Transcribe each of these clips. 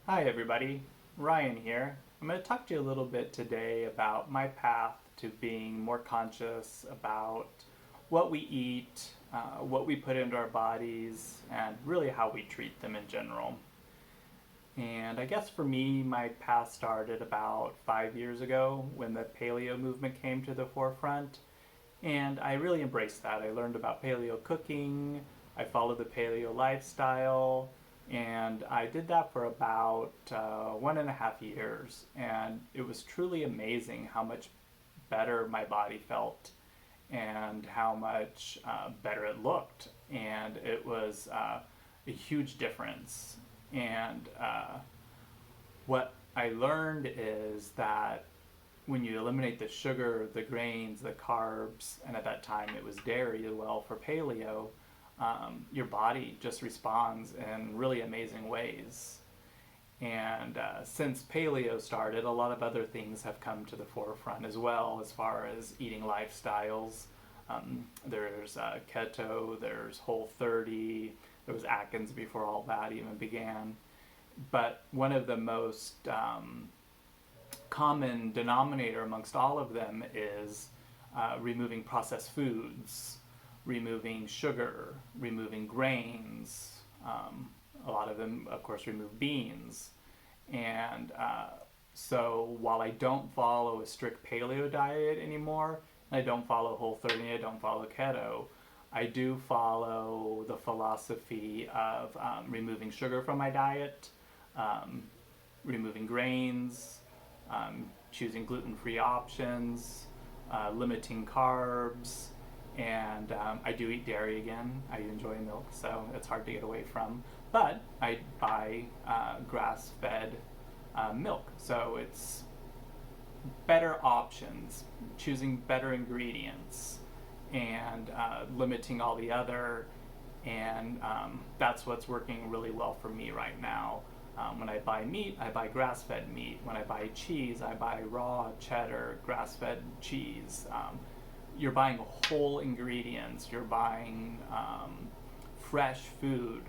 Hi everybody, Ryan here. I'm going to talk to you a little bit today about my path to being more conscious about what we eat, what we put into our bodies, and really how we treat them in general. And I guess for me, my path started about 5 years ago when the Paleo movement came to the forefront. And I really embraced that. I learned about paleo cooking, I followed the paleo lifestyle, and I did that for about 1.5 years. And it was truly amazing how much better my body felt and how much better it looked. And it was a huge difference. And what I learned is that when you eliminate the sugar, the grains, the carbs, and at that time it was dairy as well for paleo, your body just responds in really amazing ways. And since paleo started, a lot of other things have come to the forefront as well, as far as eating lifestyles. There's keto, there's Whole30, there was Atkins before all that even began. But one of the most common denominator amongst all of them is removing processed foods, removing sugar, removing grains. A lot of them, of course, remove beans. And so while I don't follow a strict paleo diet anymore, I don't follow Whole30, I don't follow keto, I do follow the philosophy of removing sugar from my diet, um, removing grains, choosing gluten-free options, limiting carbs, and I do eat dairy again. I enjoy milk, so it's hard to get away from. But I buy grass-fed milk, so it's better options, choosing better ingredients, and limiting all the other. And that's what's working really well for me right now. When I buy meat, I buy grass-fed meat. When I buy cheese, I buy raw cheddar, grass-fed cheese. You're buying whole ingredients. You're buying fresh food.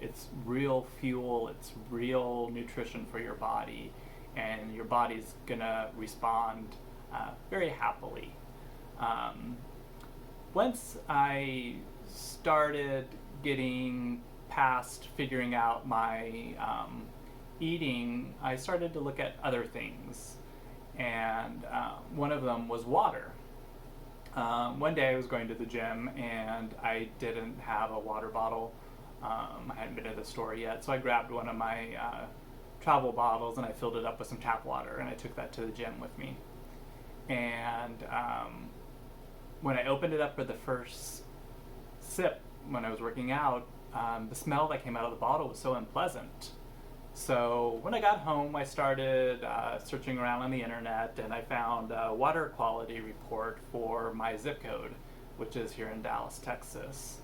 It's real fuel. It's real nutrition for your body, and your body's gonna respond very happily. Um, Once I started getting past figuring out my eating, I started to look at other things. And one of them was water. One day I was going to the gym and I didn't have a water bottle. I hadn't been to the store yet, so I grabbed one of my travel bottles and I filled it up with some tap water and I took that to the gym with me. And when I opened it up for the first sip when I was working out, the smell that came out of the bottle was so unpleasant. So when I got home, I started searching around on the internet, and I found a water quality report for my zip code, which is here in Dallas, Texas.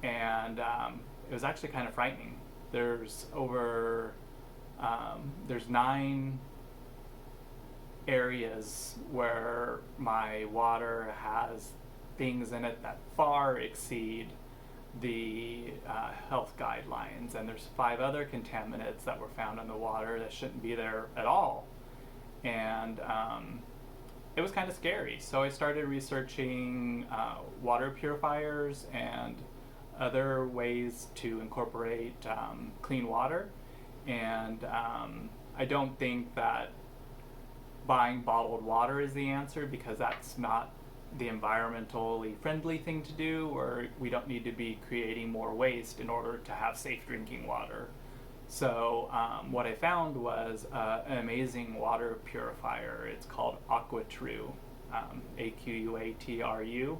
And it was actually kind of frightening. There's over there's 9 areas where my water has things in it that far exceed the health guidelines, and there's 5 other contaminants that were found in the water that shouldn't be there at all. And it was kind of scary. So I started researching water purifiers and other ways to incorporate clean water. And I don't think that buying bottled water is the answer, because that's not the environmentally friendly thing to do, or we don't need to be creating more waste in order to have safe drinking water. So what I found was an amazing water purifier. It's called AquaTru, AQUATRU,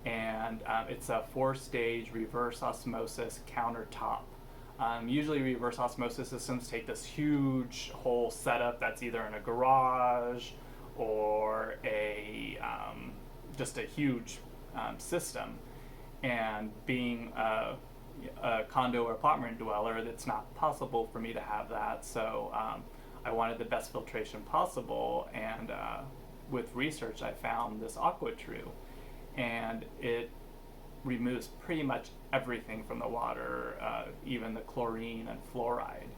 and it's a 4-stage reverse osmosis countertop. Usually reverse osmosis systems take this huge whole setup that's either in a garage or just a huge system. And being a condo or apartment dweller, it's not possible for me to have that. So I wanted the best filtration possible, and with research I found this AquaTru, and it removes pretty much everything from the water, even the chlorine and fluoride.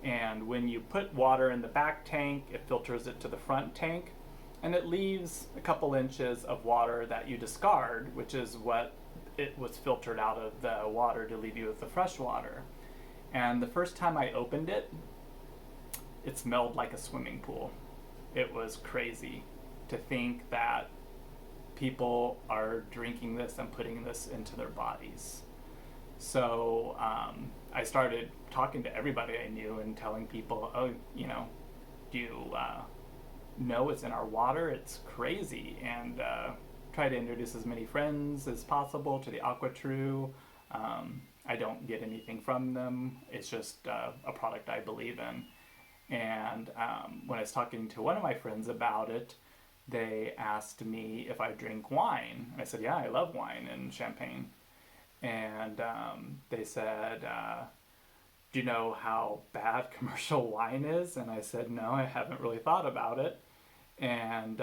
And when you put water in the back tank, it filters it to the front tank, and it leaves a couple inches of water that you discard, which is what it was filtered out of the water to leave you with the fresh water. And the first time I opened it, it smelled like a swimming pool. It was crazy to think that people are drinking this and putting this into their bodies. So I started talking to everybody I knew and telling people, oh, do you know it's in our water? It's crazy. And try to introduce as many friends as possible to the AquaTru. I don't get anything from them. It's just a product I believe in. And when I was talking to one of my friends about it, they asked me if I drink wine. And I said, yeah, I love wine and champagne. And they said, do you know how bad commercial wine is? And I said, no, I haven't really thought about it. And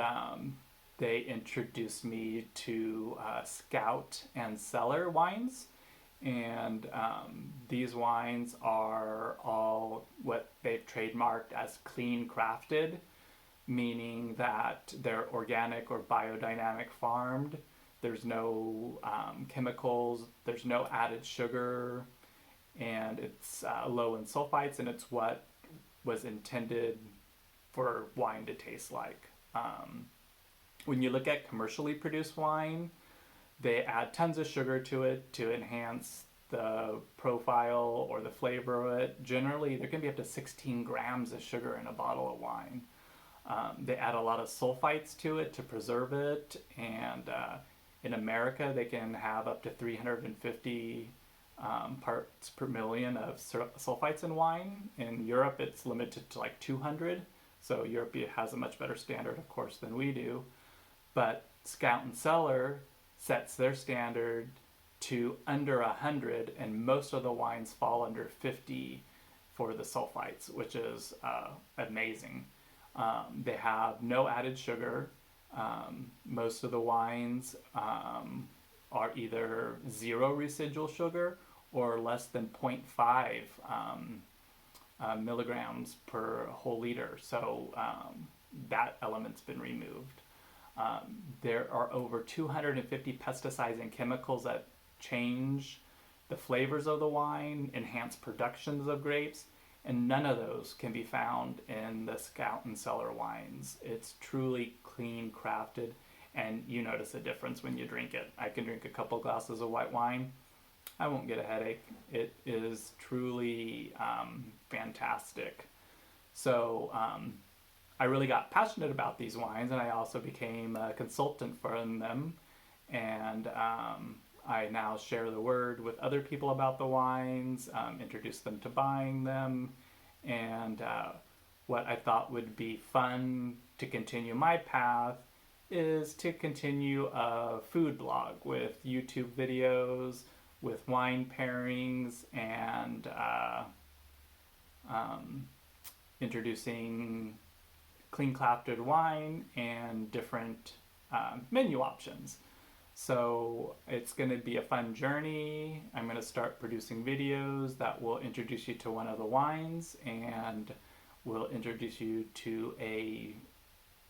they introduced me to Scout and Cellar wines. And these wines are all what they've trademarked as clean-crafted, meaning that they're organic or biodynamic farmed. There's no chemicals, there's no added sugar, and it's low in sulfites, and it's what was intended for wine to taste like. When you look at commercially produced wine, they add tons of sugar to it to enhance the profile or the flavor of it. Generally, there can be up to 16 grams of sugar in a bottle of wine. They add a lot of sulfites to it to preserve it, and in America, they can have up to 350 parts per million of sulfites in wine. In Europe, it's limited to like 200. So Europe has a much better standard, of course, than we do. But Scout and Cellar sets their standard to under 100, and most of the wines fall under 50 for the sulfites, which is amazing. They have no added sugar. Most of the wines are either zero residual sugar or less than 0.5 milligrams per whole liter. So that element's been removed. There are over 250 pesticides and chemicals that change the flavors of the wine, enhance productions of grapes, and none of those can be found in the Scout and Cellar wines. It's truly clean crafted, and you notice a difference when you drink it. I can drink a couple glasses of white wine, I won't get a headache. It is truly fantastic. So I really got passionate about these wines, and I also became a consultant for them, and I now share the word with other people about the wines, introduce them to buying them, and what I thought would be fun to continue my path is to continue a food blog with YouTube videos, with wine pairings, and introducing clean-crafted wine and different menu options. So it's going to be a fun journey. I'm going to start producing videos that will introduce you to one of the wines and will introduce you to a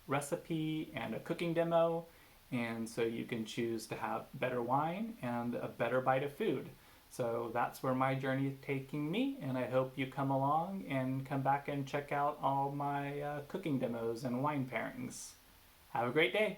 recipe and a cooking demo, and so you can choose to have better wine and a better bite of food. So that's where my journey is taking me, and I hope you come along and come back and check out all my cooking demos and wine pairings. Have a great day.